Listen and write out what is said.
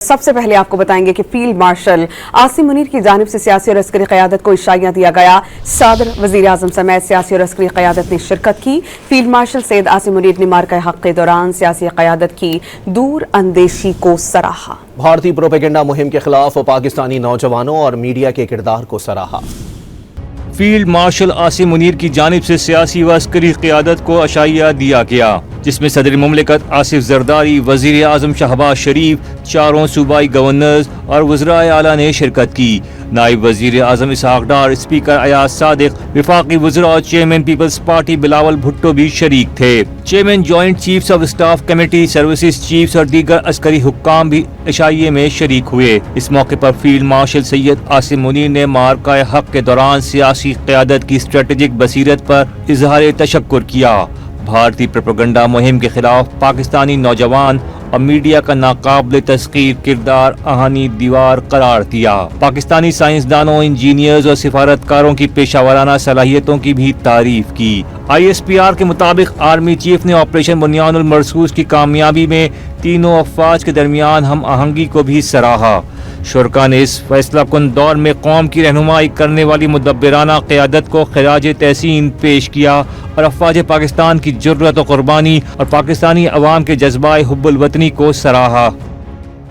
سب سے پہلے آپ کو بتائیں گے کہ فیلڈ مارشل عاصم منیر کی جانب سے سیاسی اور عسکری قیادت کو عشائیہ دیا گیا۔ صدر وزیر اعظم سمیت سیاسی اور عسکری قیادت نے شرکت کی۔ فیلڈ مارشل سید عاصم منیر نے مارکہ حق کے دوران سیاسی قیادت کی دور اندیشی کو سراہا۔ بھارتی پروپیگنڈا مہم کے خلاف پاکستانی نوجوانوں اور میڈیا کے کردار کو سراہا۔ فیلڈ مارشل عاصم منیر کی جانب سے سیاسی و عسکری قیادت کو عشائیہ دیا گیا، جس میں صدر مملکت آصف زرداری، وزیر اعظم شہباز شریف، چاروں صوبائی گورنرز اور وزرائے اعلیٰ نے شرکت کی۔ نائب وزیر اعظم اسحاق ڈار، اسپیکر ایاز صادق، وفاقی وزراء اور chairman Peoples Party Bilawal Bhutto بھی شریک تھے۔ Chairman joint chiefs of staff committee, services chiefs اور دیگر عسکری حکام بھی عشائیے میں شریک ہوئے۔ اس موقع پر فیلڈ مارشل سید عاصم منیر نے مارکہ حق کے دوران سیاسی قیادت کی اسٹریٹجک بصیرت پر اظہار تشکر کیا۔ بھارتی پروپیگنڈا مہم کے خلاف پاکستانی نوجوان اور میڈیا کا ناقابل تسخیر کردار آہنی دیوار قرار دیا۔ پاکستانی سائنسدانوں، انجینئرز اور سفارتکاروں کی پیشہ ورانہ صلاحیتوں کی بھی تعریف کی۔ ISPR کے مطابق آرمی چیف نے آپریشن بنیان المرصوص کی کامیابی میں تینوں افواج کے درمیان ہم آہنگی کو بھی سراہا۔ شرکاء نے اس فیصلہ کن دور میں قوم کی رہنمائی کرنے والی مدبرانہ قیادت کو خراج تحسین پیش کیا اور افواج پاکستان کی جرأت و قربانی اور پاکستانی عوام کے جذبہ حب الوطنی کو سراہا۔